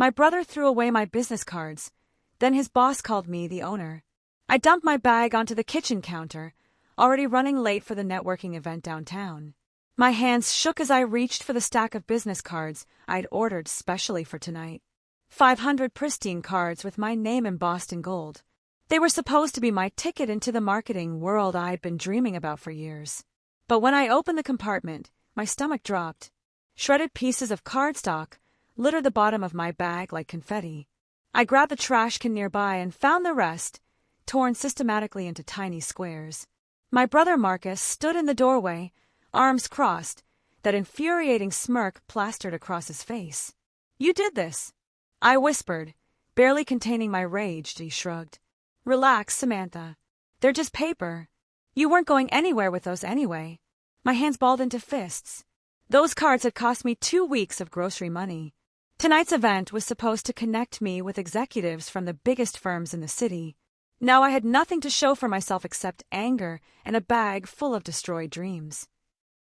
My brother threw away my business cards. Then his boss called me the owner. I dumped my bag onto the kitchen counter, already running late for the networking event downtown. My hands shook as I reached for the stack of business cards I'd ordered specially for tonight. 500 pristine cards with my name embossed in gold. They were supposed to be my ticket into the marketing world I'd been dreaming about for years. But when I opened the compartment, my stomach dropped. Shredded pieces of cardstock littered the bottom of my bag like confetti. I grabbed the trash can nearby and found the rest, torn systematically into tiny squares. My brother Marcus stood in the doorway, arms crossed, that infuriating smirk plastered across his face. "You did this," I whispered, barely containing my rage. He shrugged. "Relax, Samantha. They're just paper. You weren't going anywhere with those anyway." My hands balled into fists. Those cards had cost me 2 weeks of grocery money. Tonight's event was supposed to connect me with executives from the biggest firms in the city. Now I had nothing to show for myself except anger and a bag full of destroyed dreams.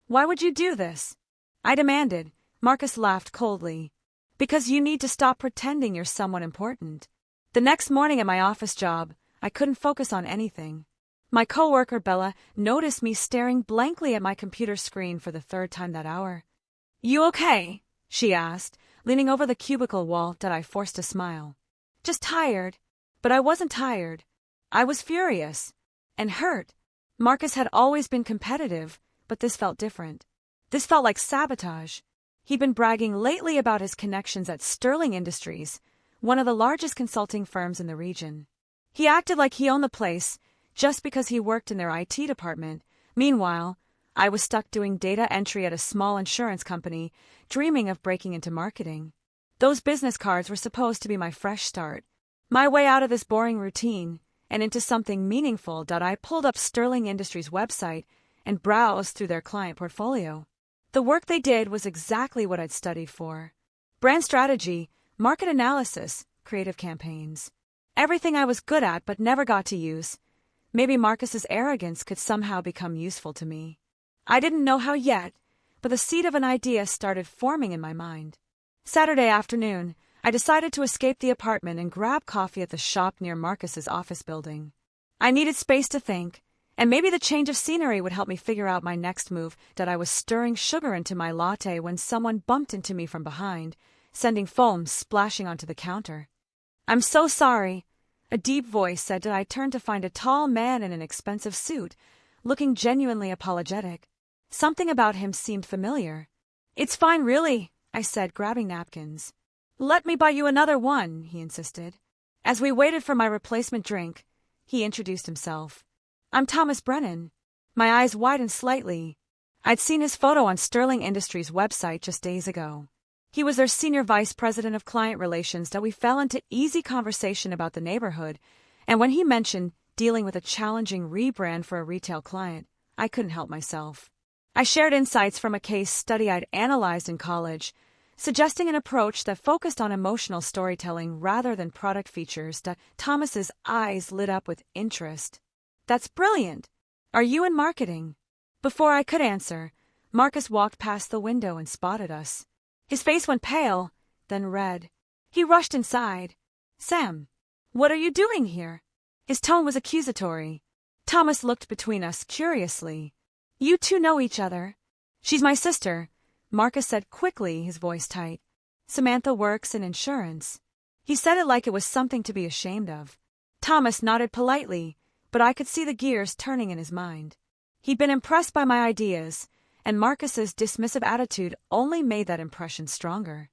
"Why would you do this?" I demanded. Marcus laughed coldly. "Because you need to stop pretending you're someone important." The next morning at my office job, I couldn't focus on anything. My coworker Bella noticed me staring blankly at my computer screen for the 3rd time that hour. "You okay?" she asked, leaning over the cubicle wall that I forced a smile. "Just tired." But I wasn't tired. I was furious and hurt. Marcus had always been competitive, but this felt different. This felt like sabotage. He'd been bragging lately about his connections at Sterling Industries, one of the largest consulting firms in the region. He acted like he owned the place just because he worked in their IT department. Meanwhile, I was stuck doing data entry at a small insurance company, dreaming of breaking into marketing. Those business cards were supposed to be my fresh start, my way out of this boring routine and into something meaningful. I pulled up Sterling Industries' website and browsed through their client portfolio. The work they did was exactly what I'd studied for. Brand strategy, market analysis, creative campaigns. Everything I was good at but never got to use. Maybe Marcus's arrogance could somehow become useful to me. I didn't know how yet, but the seed of an idea started forming in my mind. Saturday afternoon, I decided to escape the apartment and grab coffee at the shop near Marcus's office building. I needed space to think, and maybe the change of scenery would help me figure out my next move. I was stirring sugar into my latte when someone bumped into me from behind, sending foam splashing onto the counter. "I'm so sorry," a deep voice said. I turned to find a tall man in an expensive suit, looking genuinely apologetic. Something about him seemed familiar. "It's fine, really," I said, grabbing napkins. "Let me buy you another one," he insisted. As we waited for my replacement drink, he introduced himself. "I'm Thomas Brennan." My eyes widened slightly. I'd seen his photo on Sterling Industries' website just days ago. He was their senior vice president of client relations. We fell into easy conversation about the neighborhood, and when he mentioned dealing with a challenging rebrand for a retail client, I couldn't help myself. I shared insights from a case study I'd analyzed in college, suggesting an approach that focused on emotional storytelling rather than product features. Thomas's eyes lit up with interest. "That's brilliant. Are you in marketing?" Before I could answer, Marcus walked past the window and spotted us. His face went pale, then red. He rushed inside. "Sam, what are you doing here?" His tone was accusatory. Thomas looked between us curiously. "You two know each other?" "She's my sister," Marcus said quickly, his voice tight. "Samantha works in insurance." He said it like it was something to be ashamed of. Thomas nodded politely, but I could see the gears turning in his mind. He'd been impressed by my ideas, and Marcus's dismissive attitude only made that impression stronger.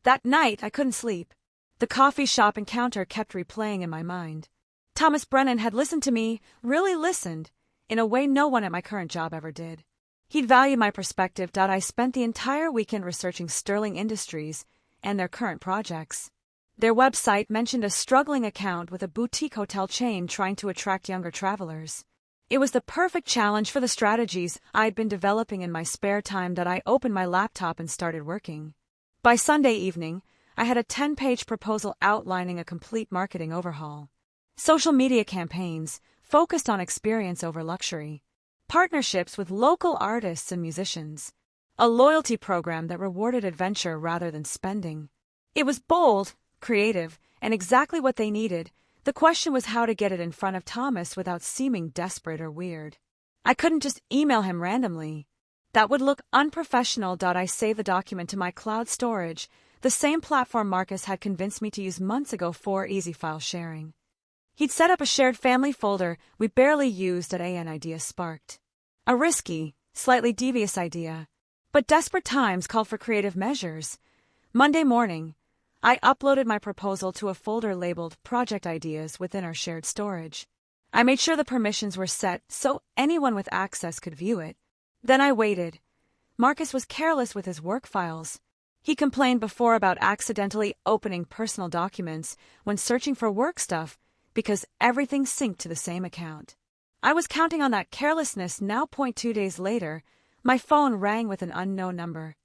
That night, I couldn't sleep. The coffee shop encounter kept replaying in my mind. Thomas Brennan had listened to me, really listened, in a way no one at my current job ever did. He'd valued my perspective. I spent the entire weekend researching Sterling Industries and their current projects. Their website mentioned a struggling account with a boutique hotel chain trying to attract younger travelers. It was the perfect challenge for the strategies I'd been developing in my spare time. I opened my laptop and started working. By Sunday evening, I had a 10-page proposal outlining a complete marketing overhaul. Social media campaigns focused on experience over luxury, partnerships with local artists and musicians, a loyalty program that rewarded adventure rather than spending. It was bold, creative, and exactly what they needed. The question was how to get it in front of Thomas without seeming desperate or weird. I couldn't just email him randomly. That would look unprofessional. I saved the document to my cloud storage, the same platform Marcus had convinced me to use months ago for easy file sharing. He'd set up a shared family folder we barely used at an idea sparked. A risky, slightly devious idea, but desperate times called for creative measures. Monday morning, I uploaded my proposal to a folder labeled Project Ideas within our shared storage. I made sure the permissions were set so anyone with access could view it. Then I waited. Marcus was careless with his work files. He complained before about accidentally opening personal documents when searching for work stuff because everything synced to the same account. I was counting on that carelessness now. 2 days later, my phone rang with an unknown number.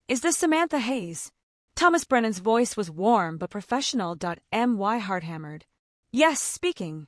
"Is this Samantha Hayes?" Thomas Brennan's voice was warm but professional. My heart hammered. "Yes, speaking.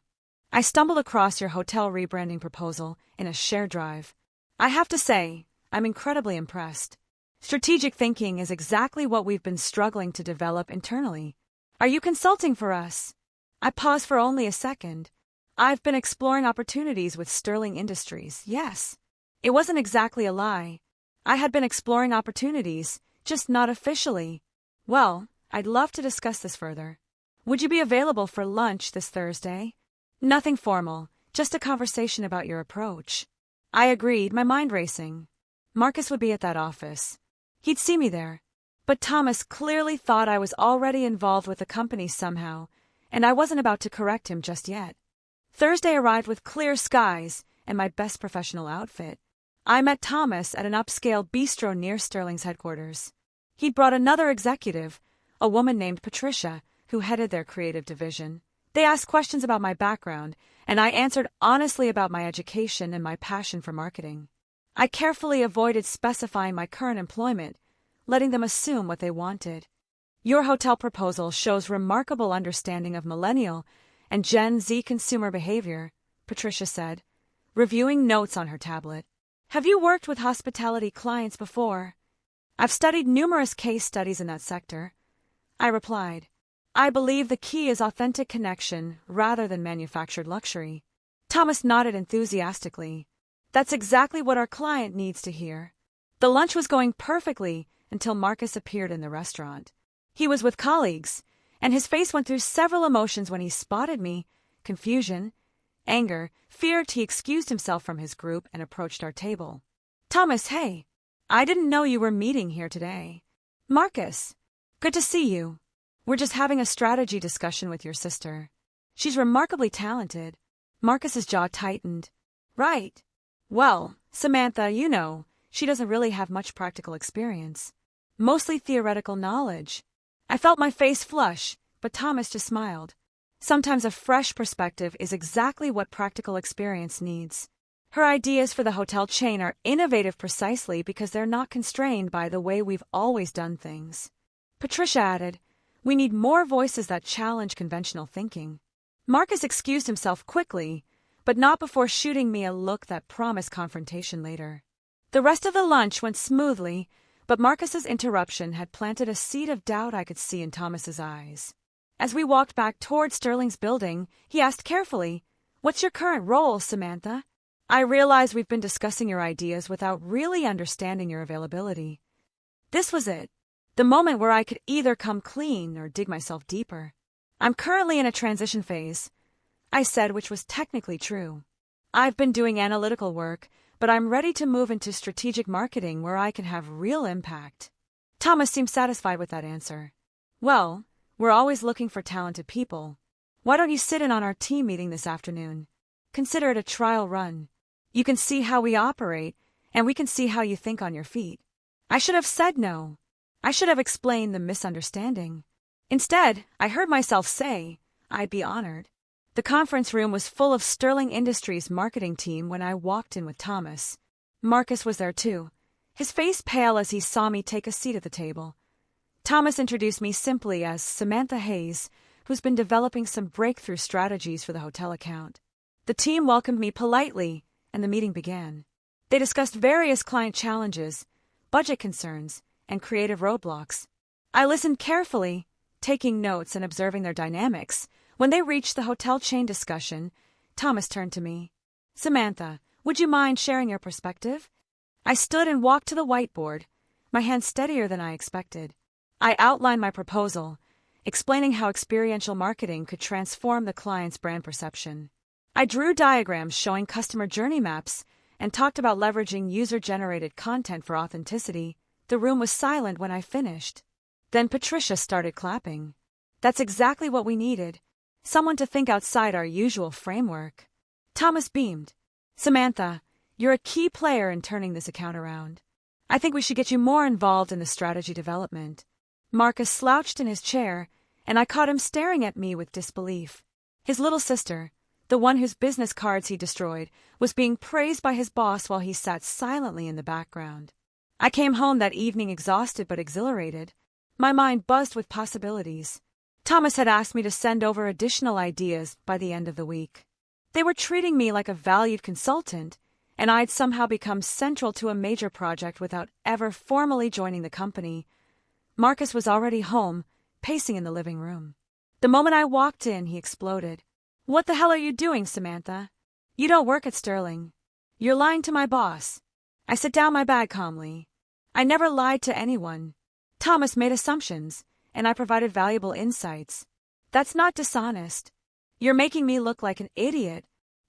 I stumbled across your hotel rebranding proposal in a shared drive. I have to say, I'm incredibly impressed. Strategic thinking is exactly what we've been struggling to develop internally. Are you consulting for us?" I paused for only a second. "I've been exploring opportunities with Sterling Industries, yes." It wasn't exactly a lie. I had been exploring opportunities, just not officially. "Well, I'd love to discuss this further. Would you be available for lunch this Thursday?" "Nothing formal, just a conversation about your approach." I agreed, my mind racing. Marcus would be at that office. He'd see me there. But Thomas clearly thought I was already involved with the company somehow, and I wasn't about to correct him just yet. Thursday arrived with clear skies and my best professional outfit. I met Thomas at an upscale bistro near Sterling's headquarters. He'd brought another executive, a woman named Patricia, who headed their creative division. They asked questions about my background, and I answered honestly about my education and my passion for marketing. I carefully avoided specifying my current employment, letting them assume what they wanted. "Your hotel proposal shows remarkable understanding of millennial and Gen Z consumer behavior," Patricia said, reviewing notes on her tablet. "Have you worked with hospitality clients before?" "I've studied numerous case studies in that sector," I replied. "I believe the key is authentic connection rather than manufactured luxury." Thomas nodded enthusiastically. "That's exactly what our client needs to hear." The lunch was going perfectly until Marcus appeared in the restaurant. He was with colleagues, and his face went through several emotions when he spotted me: confusion, anger, fear. He excused himself from his group and approached our table. "Thomas, hey. I didn't know you were meeting here today." "Marcus, good to see you. We're just having a strategy discussion with your sister. She's remarkably talented." Marcus's jaw tightened. "Right. Well, Samantha, you know, she doesn't really have much practical experience. Mostly theoretical knowledge." I felt my face flush, but Thomas just smiled. Sometimes a fresh perspective is exactly what practical experience needs. Her ideas for the hotel chain are innovative precisely because they're not constrained by the way we've always done things. Patricia added, "We need more voices that challenge conventional thinking." Marcus excused himself quickly, but not before shooting me a look that promised confrontation later. The rest of the lunch went smoothly, but Marcus's interruption had planted a seed of doubt I could see in Thomas's eyes. As we walked back toward Sterling's building, he asked carefully, "What's your current role, Samantha?" "I realize we've been discussing your ideas without really understanding your availability." This was it, the moment where I could either come clean or dig myself deeper. "I'm currently in a transition phase," I said, which was technically true. "I've been doing analytical work, but I'm ready to move into strategic marketing where I can have real impact." Thomas seemed satisfied with that answer. "Well, we're always looking for talented people. Why don't you sit in on our team meeting this afternoon? Consider it a trial run. You can see how we operate, and we can see how you think on your feet." I should have said no. I should have explained the misunderstanding. Instead, I heard myself say, I'd be honored. The conference room was full of Sterling Industries' marketing team when I walked in with Thomas. Marcus was there too, his face pale as he saw me take a seat at the table. Thomas introduced me simply as Samantha Hayes, who's been developing some breakthrough strategies for the hotel account. The team welcomed me politely, and the meeting began. They discussed various client challenges, budget concerns, and creative roadblocks. I listened carefully, taking notes and observing their dynamics. When they reached the hotel chain discussion, Thomas turned to me. "Samantha, would you mind sharing your perspective?" I stood and walked to the whiteboard, my hand steadier than I expected. I outlined my proposal, explaining how experiential marketing could transform the client's brand perception. I drew diagrams showing customer journey maps and talked about leveraging user-generated content for authenticity. The room was silent when I finished. Then Patricia started clapping. That's exactly what we needed. Someone to think outside our usual framework. Thomas beamed. "Samantha, you're a key player in turning this account around. I think we should get you more involved in the strategy development." Marcus slouched in his chair, and I caught him staring at me with disbelief. His little sister, the one whose business cards he destroyed, was being praised by his boss while he sat silently in the background. I came home that evening exhausted but exhilarated. My mind buzzed with possibilities. Thomas had asked me to send over additional ideas by the end of the week. They were treating me like a valued consultant, and I'd somehow become central to a major project without ever formally joining the company. Marcus was already home, pacing in the living room. The moment I walked in, he exploded. "What the hell are you doing, Samantha? You don't work at Sterling. You're lying to my boss." I set down my bag calmly. I never lied to anyone. Thomas made assumptions, and I provided valuable insights. That's not dishonest. You're making me look like an idiot.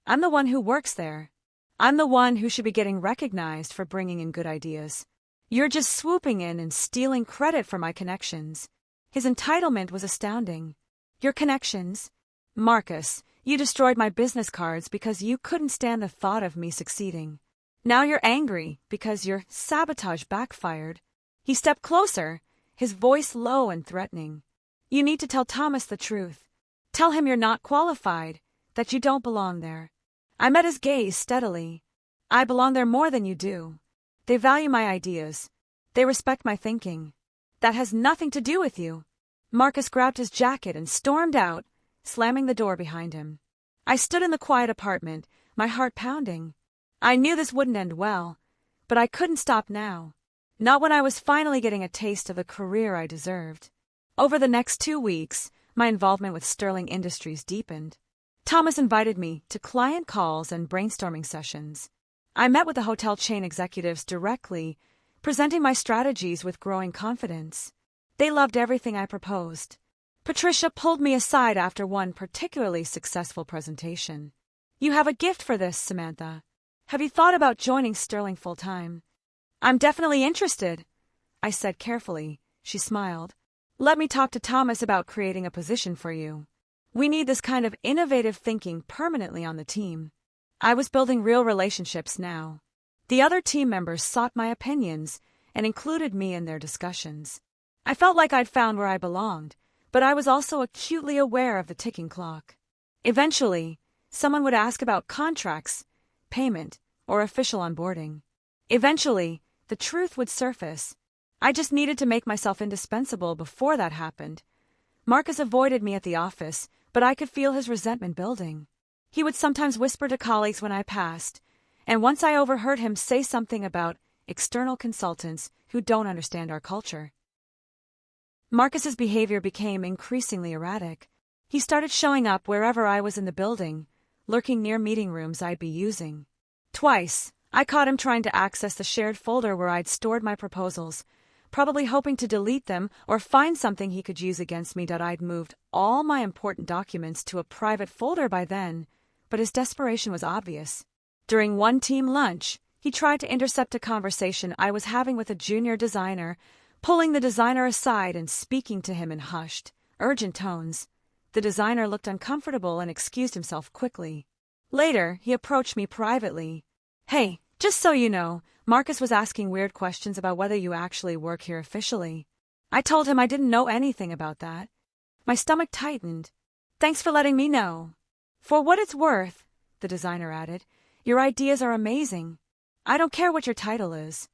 I'm the one who works there. I'm the one who should be getting recognized for bringing in good ideas. You're just swooping in and stealing credit for my connections. His entitlement was astounding. Your connections? Marcus, you destroyed my business cards because you couldn't stand the thought of me succeeding. Now you're angry because your sabotage backfired. He stepped closer, his voice low and threatening. You need to tell Thomas the truth. Tell him you're not qualified, that you don't belong there. I met his gaze steadily. I belong there more than you do. They value my ideas. They respect my thinking. That has nothing to do with you. Marcus grabbed his jacket and stormed out, slamming the door behind him. I stood in the quiet apartment, my heart pounding. I knew this wouldn't end well, but I couldn't stop now. Not when I was finally getting a taste of the career I deserved. Over the next 2 weeks, my involvement with Sterling Industries deepened. Thomas invited me to client calls and brainstorming sessions. I met with the hotel chain executives directly, presenting my strategies with growing confidence. They loved everything I proposed. Patricia pulled me aside after one particularly successful presentation. "You have a gift for this, Samantha. Have you thought about joining Sterling full-time?" "I'm definitely interested," I said carefully. She smiled. "Let me talk to Thomas about creating a position for you. We need this kind of innovative thinking permanently on the team." I was building real relationships now. The other team members sought my opinions and included me in their discussions. I felt like I'd found where I belonged, but I was also acutely aware of the ticking clock. Eventually, someone would ask about contracts, payment, or official onboarding. Eventually, the truth would surface. I just needed to make myself indispensable before that happened. Marcus avoided me at the office, but I could feel his resentment building. He would sometimes whisper to colleagues when I passed, and once I overheard him say something about external consultants who don't understand our culture. Marcus's behavior became increasingly erratic. He started showing up wherever I was in the building, lurking near meeting rooms I'd be using. Twice, I caught him trying to access the shared folder where I'd stored my proposals, probably hoping to delete them or find something he could use against me. I'd moved all my important documents to a private folder by then, but his desperation was obvious. During one team lunch, he tried to intercept a conversation I was having with a junior designer, pulling the designer aside and speaking to him in hushed, urgent tones. The designer looked uncomfortable and excused himself quickly. Later, he approached me privately. "Hey, just so you know, Marcus was asking weird questions about whether you actually work here officially." I told him I didn't know anything about that. My stomach tightened. "Thanks for letting me know." "For what it's worth," the designer added, "your ideas are amazing. I don't care what your title is."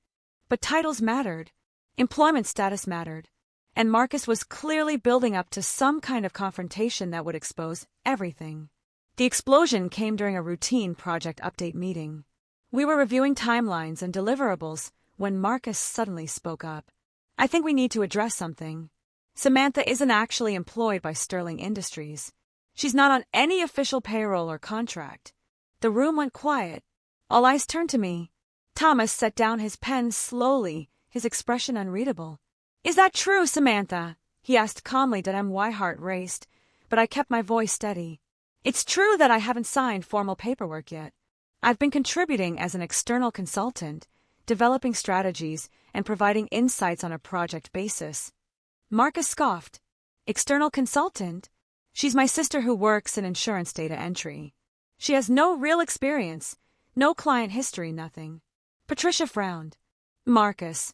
But titles mattered. Employment status mattered. And Marcus was clearly building up to some kind of confrontation that would expose everything. The explosion came during a routine project update meeting. We were reviewing timelines and deliverables when Marcus suddenly spoke up. "I think we need to address something." Samantha isn't actually employed by Sterling Industries. She's not on any official payroll or contract. The room went quiet. All eyes turned to me. Thomas set down his pen slowly, his expression unreadable. "Is that true, Samantha?" he asked calmly. My heart raced, but I kept my voice steady. "It's true that I haven't signed formal paperwork yet. I've been contributing as an external consultant, developing strategies and providing insights on a project basis." Marcus scoffed. "External consultant? She's my sister who works in insurance data entry. She has no real experience, no client history, nothing." Patricia frowned. "Marcus,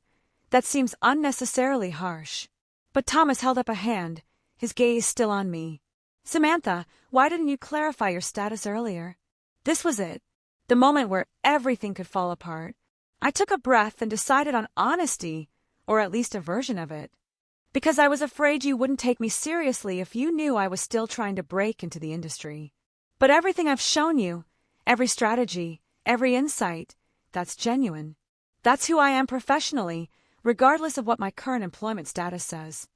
that seems unnecessarily harsh." But Thomas held up a hand, his gaze still on me. "Samantha, why didn't you clarify your status earlier?" This was it, the moment where everything could fall apart. I took a breath and decided on honesty, or at least a version of it. "Because I was afraid you wouldn't take me seriously if you knew I was still trying to break into the industry. But everything I've shown you, every strategy, every insight, that's genuine. That's who I am professionally, regardless of what my current employment status says."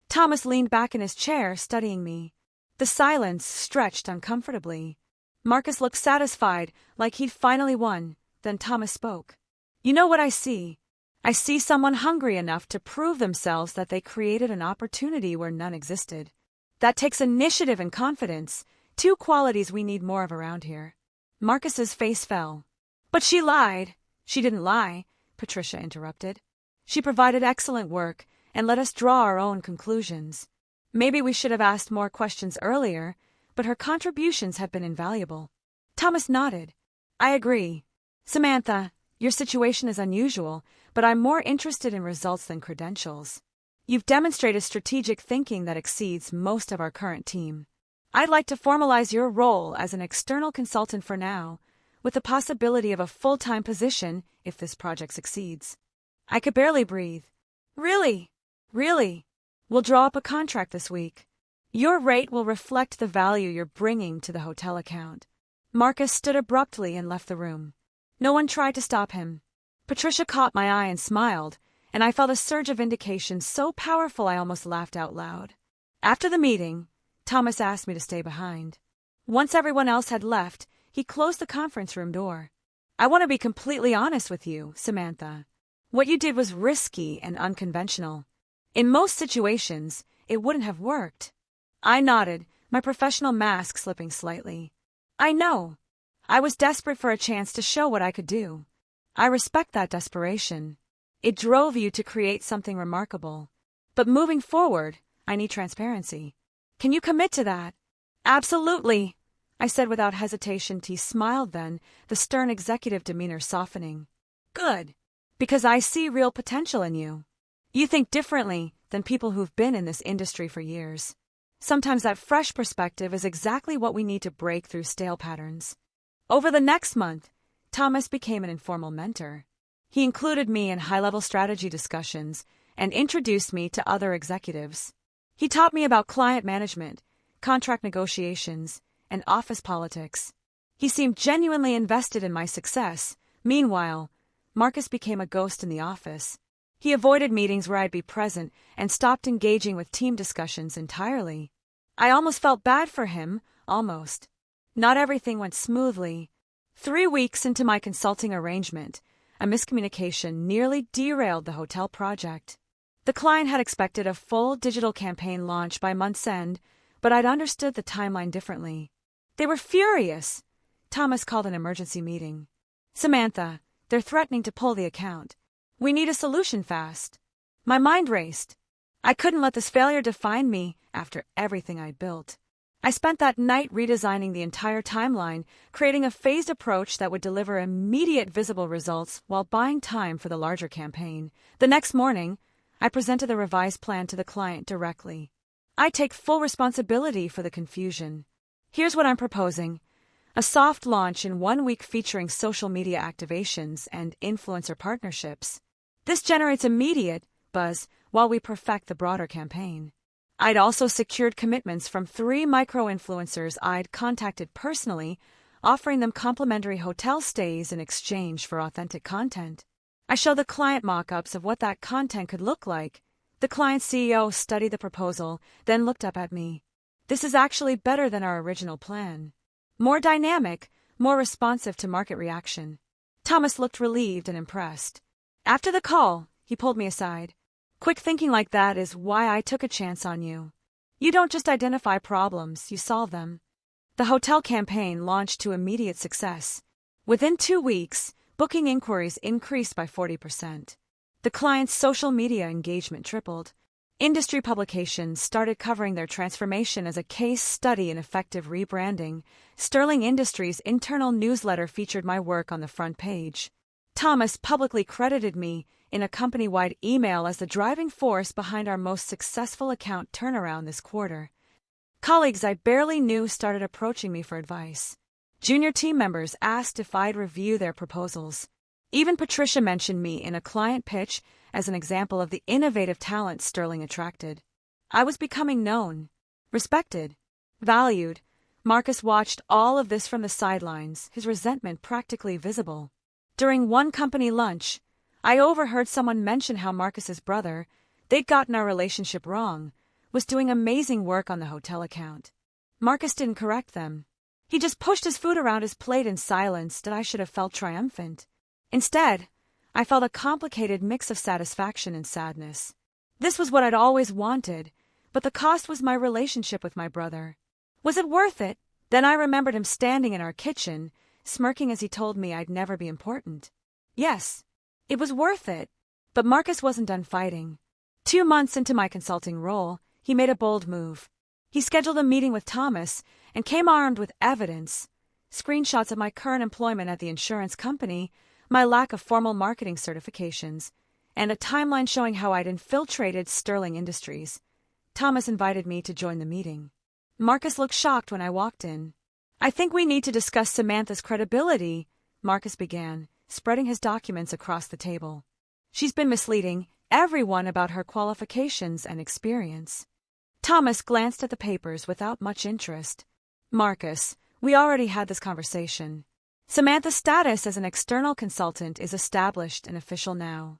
Thomas leaned back in his chair, studying me. The silence stretched uncomfortably. Marcus looked satisfied, like he'd finally won. Then Thomas spoke. "You know what I see? I see someone hungry enough to prove themselves that they created an opportunity where none existed. That takes initiative and confidence, two qualities we need more of around here." Marcus's face fell. "But she lied." "She didn't lie," Patricia interrupted. "She provided excellent work and let us draw our own conclusions. Maybe we should have asked more questions earlier, but her contributions have been invaluable." Thomas nodded. "I agree. Samantha, your situation is unusual, but I'm more interested in results than credentials. You've demonstrated strategic thinking that exceeds most of our current team. I'd like to formalize your role as an external consultant for now, with the possibility of a full-time position if this project succeeds." I could barely breathe. "Really? Really? We'll draw up a contract this week. Your rate will reflect the value you're bringing to the hotel account." Marcus stood abruptly and left the room. No one tried to stop him. Patricia caught my eye and smiled, and I felt a surge of vindication so powerful I almost laughed out loud. After the meeting, Thomas asked me to stay behind. Once everyone else had left, he closed the conference room door. "I want to be completely honest with you, Samantha. What you did was risky and unconventional. In most situations, it wouldn't have worked." I nodded, my professional mask slipping slightly. "I know. I was desperate for a chance to show what I could do. I respect that desperation. It drove you to create something remarkable. But moving forward, I need transparency. Can you commit to that?" "Absolutely," I said without hesitation. He smiled then, the stern executive demeanor softening. "Good. Because I see real potential in you. You think differently than people who've been in this industry for years. Sometimes that fresh perspective is exactly what we need to break through stale patterns." Over the next month, Thomas became an informal mentor. He included me in high-level strategy discussions and introduced me to other executives. He taught me about client management, contract negotiations, and office politics. He seemed genuinely invested in my success. Meanwhile, Marcus became a ghost in the office. He avoided meetings where I'd be present and stopped engaging with team discussions entirely. I almost felt bad for him, almost. Not everything went smoothly. 3 weeks into my consulting arrangement, a miscommunication nearly derailed the hotel project. The client had expected a full digital campaign launch by month's end, but I'd understood the timeline differently. They were furious. Thomas called an emergency meeting. "Samantha, they're threatening to pull the account. We need a solution fast." My mind raced. I couldn't let this failure define me after everything I'd built. I spent that night redesigning the entire timeline, creating a phased approach that would deliver immediate visible results while buying time for the larger campaign. The next morning, I presented the revised plan to the client directly. I take full responsibility for the confusion. Here's what I'm proposing. A soft launch in 1 week featuring social media activations and influencer partnerships. This generates immediate buzz while we perfect the broader campaign. I'd also secured commitments from 3 micro-influencers I'd contacted personally, offering them complimentary hotel stays in exchange for authentic content. I show the client mock-ups of what that content could look like, The client's CEO studied the proposal, then looked up at me. This is actually better than our original plan. More dynamic, more responsive to market reaction. Thomas looked relieved and impressed. After the call, he pulled me aside. Quick thinking like that is why I took a chance on you. You don't just identify problems, you solve them. The hotel campaign launched to immediate success. Within 2 weeks, booking inquiries increased by 40%. The client's social media engagement tripled. Industry publications started covering their transformation as a case study in effective rebranding. Sterling Industries' internal newsletter featured my work on the front page. Thomas publicly credited me in a company-wide email as the driving force behind our most successful account turnaround this quarter. Colleagues I barely knew started approaching me for advice. Junior team members asked if I'd review their proposals. Even Patricia mentioned me in a client pitch as an example of the innovative talent Sterling attracted. I was becoming known, respected, valued. Marcus watched all of this from the sidelines, his resentment practically visible. During one company lunch, I overheard someone mention how Marcus's brother, they'd gotten our relationship wrong, was doing amazing work on the hotel account. Marcus didn't correct them. He just pushed his food around his plate in silence that I should have felt triumphant. Instead, I felt a complicated mix of satisfaction and sadness. This was what I'd always wanted, but the cost was my relationship with my brother. Was it worth it? Then I remembered him standing in our kitchen, smirking as he told me I'd never be important. Yes, it was worth it, but Marcus wasn't done fighting. 2 months into my consulting role, he made a bold move. He scheduled a meeting with Thomas and came armed with evidence, screenshots of my current employment at the insurance company, my lack of formal marketing certifications, and a timeline showing how I'd infiltrated Sterling Industries. Thomas invited me to join the meeting. Marcus looked shocked when I walked in. I think we need to discuss Samantha's credibility, Marcus began, spreading his documents across the table. She's been misleading everyone about her qualifications and experience. Thomas glanced at the papers without much interest. Marcus, we already had this conversation. Samantha's status as an external consultant is established and official now.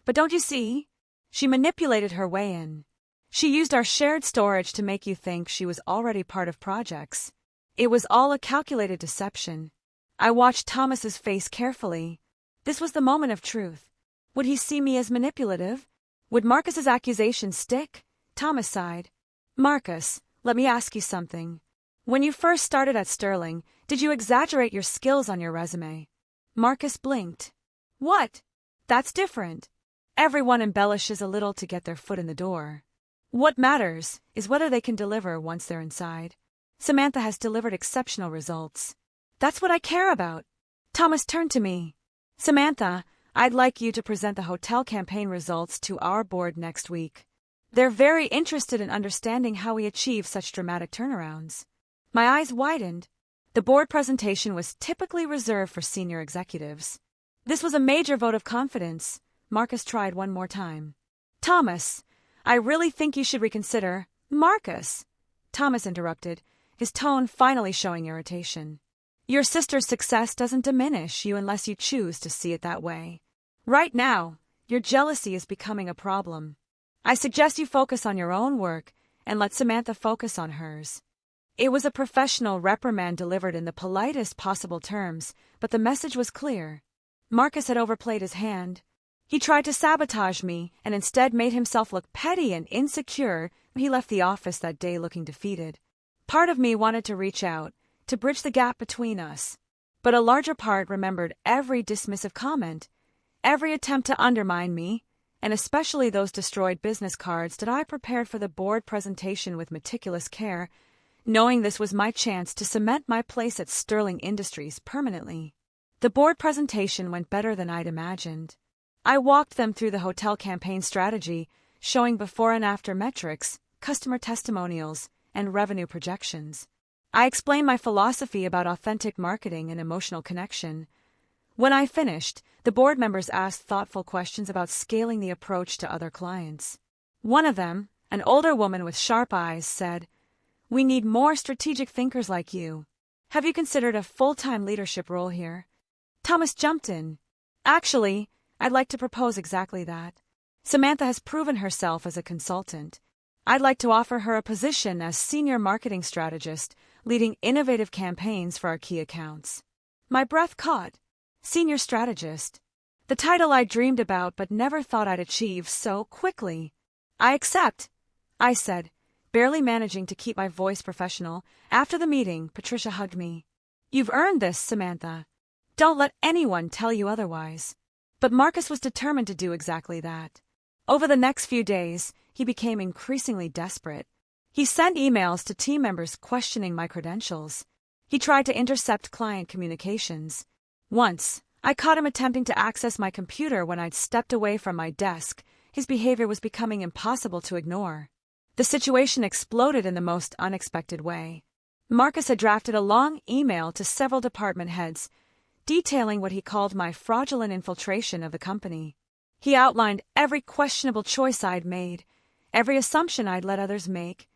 But don't you see? She manipulated her way in. She used our shared storage to make you think she was already part of projects. It was all a calculated deception. I watched Thomas's face carefully. This was the moment of truth. Would he see me as manipulative? Would Marcus's accusations stick? Thomas sighed. Marcus, let me ask you something. When you first started at Sterling, did you exaggerate your skills on your resume? Marcus blinked. What? That's different. Everyone embellishes a little to get their foot in the door. What matters is whether they can deliver once they're inside. Samantha has delivered exceptional results. That's what I care about. Thomas turned to me. Samantha, I'd like you to present the hotel campaign results to our board next week. They're very interested in understanding how we achieve such dramatic turnarounds. My eyes widened. The board presentation was typically reserved for senior executives. This was a major vote of confidence. Marcus tried one more time. Thomas, I really think you should reconsider. Marcus, Thomas interrupted, his tone finally showing irritation. Your sister's success doesn't diminish you unless you choose to see it that way. Right now, your jealousy is becoming a problem. I suggest you focus on your own work and let Samantha focus on hers. It was a professional reprimand delivered in the politest possible terms, but the message was clear. Marcus had overplayed his hand. He tried to sabotage me and instead made himself look petty and insecure. He left the office that day looking defeated. Part of me wanted to reach out, to bridge the gap between us. But a larger part remembered every dismissive comment, every attempt to undermine me, and especially those destroyed business cards that I prepared for the board presentation with meticulous care, knowing this was my chance to cement my place at Sterling Industries permanently. The board presentation went better than I'd imagined. I walked them through the hotel campaign strategy, showing before and after metrics, customer testimonials, and revenue projections. I explained my philosophy about authentic marketing and emotional connection. When I finished, the board members asked thoughtful questions about scaling the approach to other clients. One of them, an older woman with sharp eyes, said, "We need more strategic thinkers like you. Have you considered a full-time leadership role here?" Thomas jumped in. "Actually, I'd like to propose exactly that. Samantha has proven herself as a consultant. I'd like to offer her a position as senior marketing strategist, leading innovative campaigns for our key accounts. My breath caught. Senior strategist. The title I dreamed about but never thought I'd achieve so quickly. I accept, I said, barely managing to keep my voice professional. After the meeting, Patricia hugged me. You've earned this, Samantha. Don't let anyone tell you otherwise. But Marcus was determined to do exactly that. Over the next few days, he became increasingly desperate. He sent emails to team members questioning my credentials. He tried to intercept client communications. Once, I caught him attempting to access my computer when I'd stepped away from my desk. His behavior was becoming impossible to ignore. The situation exploded in the most unexpected way. Marcus had drafted a long email to several department heads, detailing what he called my fraudulent infiltration of the company. He outlined every questionable choice I'd made, every assumption I'd let others make,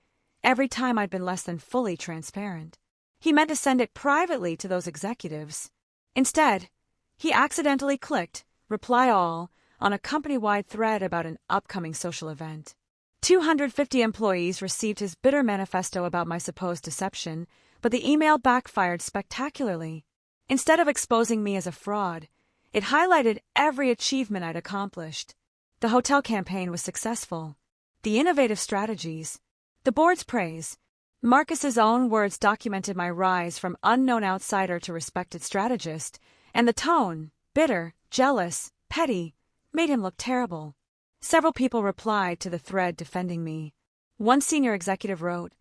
every time I'd been less than fully transparent. He meant to send it privately to those executives. Instead, he accidentally clicked Reply All on a company-wide thread about an upcoming social event. 250 employees received his bitter manifesto about my supposed deception, but the email backfired spectacularly. Instead of exposing me as a fraud, it highlighted every achievement I'd accomplished. The hotel campaign was successful. The innovative strategies, the board's praise. Marcus's own words documented my rise from unknown outsider to respected strategist, and the tone, bitter, jealous, petty, made him look terrible. Several people replied to the thread defending me. One senior executive wrote,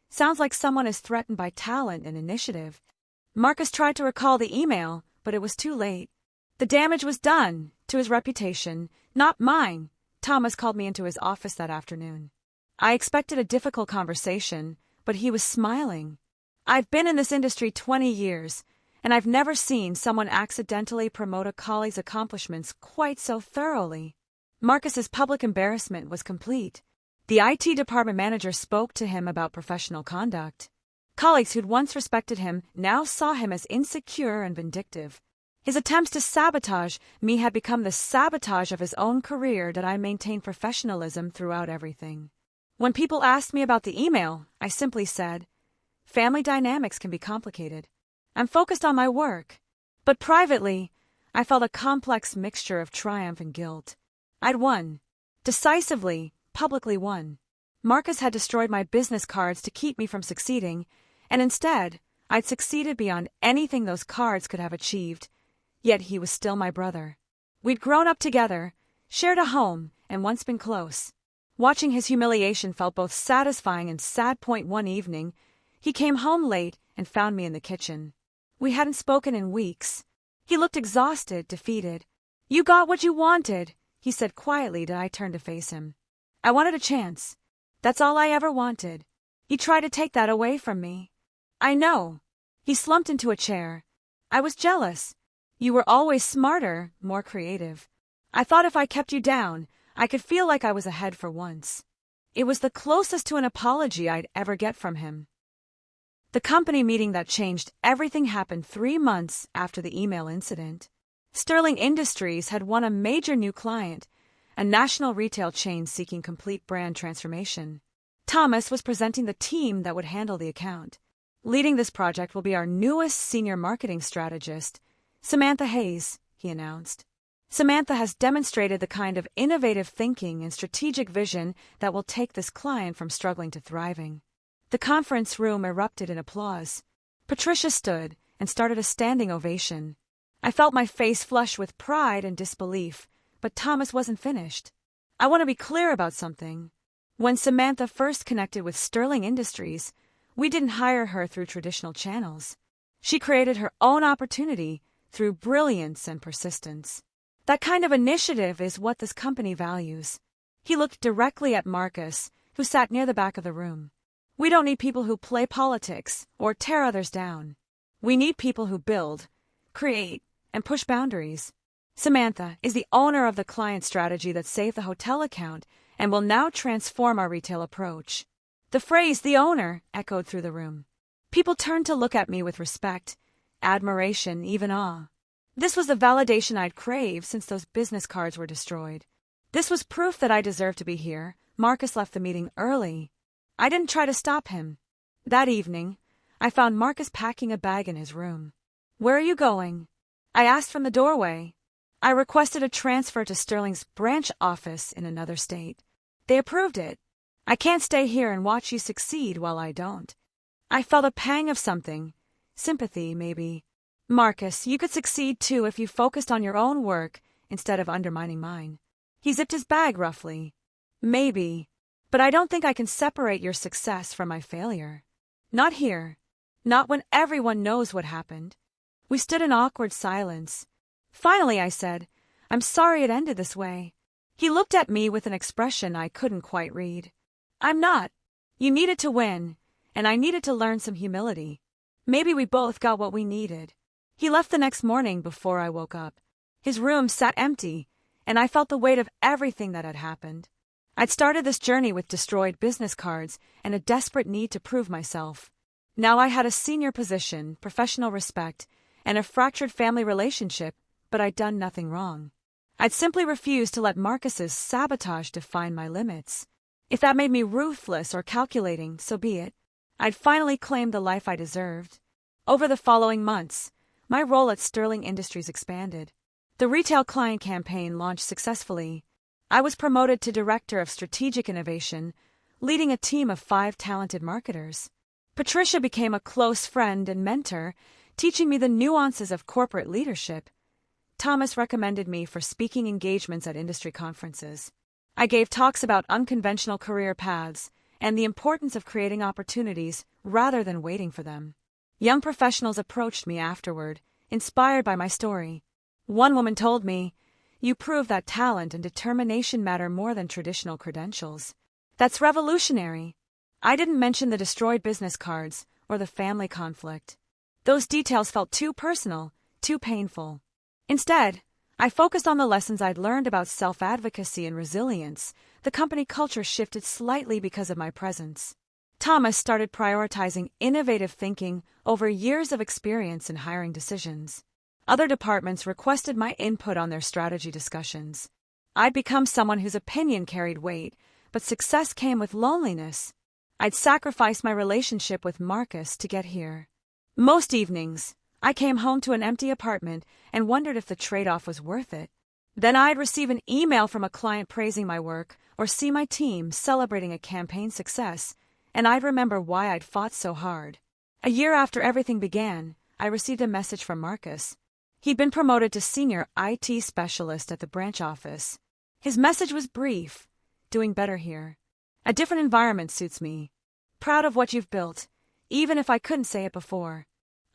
"Sounds like someone is threatened by talent and initiative." Marcus tried to recall the email, but it was too late. The damage was done, to his reputation, not mine. Thomas called me into his office that afternoon. I expected a difficult conversation, but he was smiling. I've been in this industry 20 years, and I've never seen someone accidentally promote a colleague's accomplishments quite so thoroughly. Marcus's public embarrassment was complete. The IT department manager spoke to him about professional conduct. Colleagues who'd once respected him now saw him as insecure and vindictive. His attempts to sabotage me had become the sabotage of his own career. That I maintain professionalism throughout everything. When people asked me about the email, I simply said, "Family dynamics can be complicated. I'm focused on my work." But privately, I felt a complex mixture of triumph and guilt. I'd won. Decisively, publicly won. Marcus had destroyed my business cards to keep me from succeeding, and instead, I'd succeeded beyond anything those cards could have achieved. Yet he was still my brother. We'd grown up together, shared a home, and once been close. Watching his humiliation felt both satisfying and sad. One evening, he came home late and found me in the kitchen. We hadn't spoken in weeks. He looked exhausted, defeated. "You got what you wanted," he said quietly. I turned to face him. "I wanted a chance. That's all I ever wanted. You tried to take that away from me." "I know." He slumped into a chair. "I was jealous. You were always smarter, more creative. I thought if I kept you down, I could feel like I was ahead for once." It was the closest to an apology I'd ever get from him. The company meeting that changed everything happened 3 months after the email incident. Sterling Industries had won a major new client, a national retail chain seeking complete brand transformation. Thomas was presenting the team that would handle the account. "Leading this project will be our newest senior marketing strategist, Samantha Hayes," he announced. "Samantha has demonstrated the kind of innovative thinking and strategic vision that will take this client from struggling to thriving." The conference room erupted in applause. Patricia stood and started a standing ovation. I felt my face flush with pride and disbelief, but Thomas wasn't finished. "I want to be clear about something. When Samantha first connected with Sterling Industries, we didn't hire her through traditional channels. She created her own opportunity through brilliance and persistence. That kind of initiative is what this company values." He looked directly at Marcus, who sat near the back of the room. "We don't need people who play politics or tear others down. We need people who build, create, and push boundaries. Samantha is the owner of the client strategy that saved the hotel account and will now transform our retail approach." The phrase "the owner" echoed through the room. People turned to look at me with respect, admiration, even awe. This was the validation I'd craved since those business cards were destroyed. This was proof that I deserved to be here. Marcus left the meeting early. I didn't try to stop him. That evening, I found Marcus packing a bag in his room. "Where are you going?" I asked from the doorway. "I requested a transfer to Sterling's branch office in another state. They approved it. I can't stay here and watch you succeed while I don't." I felt a pang of something. Sympathy, maybe. "Marcus, you could succeed too if you focused on your own work instead of undermining mine." He zipped his bag roughly. "Maybe, but I don't think I can separate your success from my failure. Not here. Not when everyone knows what happened." We stood in awkward silence. Finally, I said, "I'm sorry it ended this way." He looked at me with an expression I couldn't quite read. "I'm not. You needed to win, and I needed to learn some humility. Maybe we both got what we needed." He left the next morning before I woke up. His room sat empty, and I felt the weight of everything that had happened. I'd started this journey with destroyed business cards and a desperate need to prove myself. Now I had a senior position, professional respect, and a fractured family relationship, but I'd done nothing wrong. I'd simply refused to let Marcus's sabotage define my limits. If that made me ruthless or calculating, so be it. I'd finally claimed the life I deserved. Over the following months, my role at Sterling Industries expanded. The retail client campaign launched successfully. I was promoted to Director of Strategic Innovation, leading a team of 5 talented marketers. Patricia became a close friend and mentor, teaching me the nuances of corporate leadership. Thomas recommended me for speaking engagements at industry conferences. I gave talks about unconventional career paths and the importance of creating opportunities rather than waiting for them. Young professionals approached me afterward, inspired by my story. One woman told me, "You prove that talent and determination matter more than traditional credentials." That's revolutionary. I didn't mention the destroyed business cards or the family conflict. Those details felt too personal, too painful. Instead, I focused on the lessons I'd learned about self-advocacy and resilience. The company culture shifted slightly because of my presence. Thomas started prioritizing innovative thinking over years of experience in hiring decisions. Other departments requested my input on their strategy discussions. I'd become someone whose opinion carried weight, but success came with loneliness. I'd sacrificed my relationship with Marcus to get here. Most evenings, I came home to an empty apartment and wondered if the trade-off was worth it. Then I'd receive an email from a client praising my work or see my team celebrating a campaign success, and I'd remember why I'd fought so hard. A year after everything began, I received a message from Marcus. He'd been promoted to senior IT specialist at the branch office. His message was brief: "Doing better here. A different environment suits me. Proud of what you've built, even if I couldn't say it before."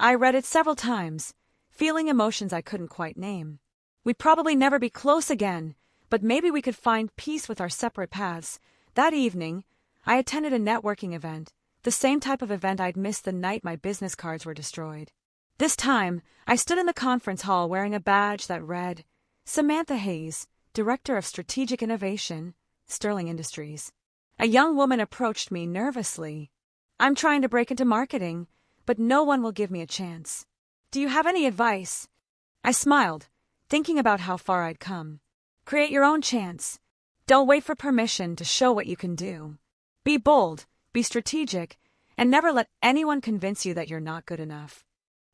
I read it several times, feeling emotions I couldn't quite name. We'd probably never be close again, but maybe we could find peace with our separate paths. That evening, I attended a networking event, the same type of event I'd missed the night my business cards were destroyed. This time, I stood in the conference hall wearing a badge that read, "Samantha Hayes, Director of Strategic Innovation, Sterling Industries." A young woman approached me nervously. "I'm trying to break into marketing, but no one will give me a chance. Do you have any advice?" I smiled, thinking about how far I'd come. Create your own chance. Don't wait for permission to show what you can do. Be bold, be strategic, and never let anyone convince you that you're not good enough.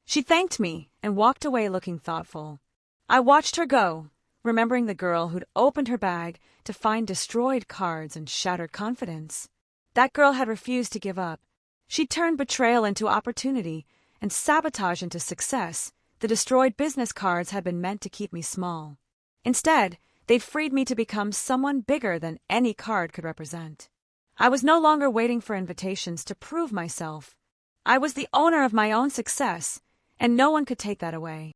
She thanked me and walked away looking thoughtful. I watched her go, remembering the girl who'd opened her bag to find destroyed cards and shattered confidence. That girl had refused to give up. She'd turned betrayal into opportunity and sabotage into success. The destroyed business cards had been meant to keep me small. Instead, they'd freed me to become someone bigger than any card could represent. I was no longer waiting for invitations to prove myself. I was the owner of my own success, and no one could take that away.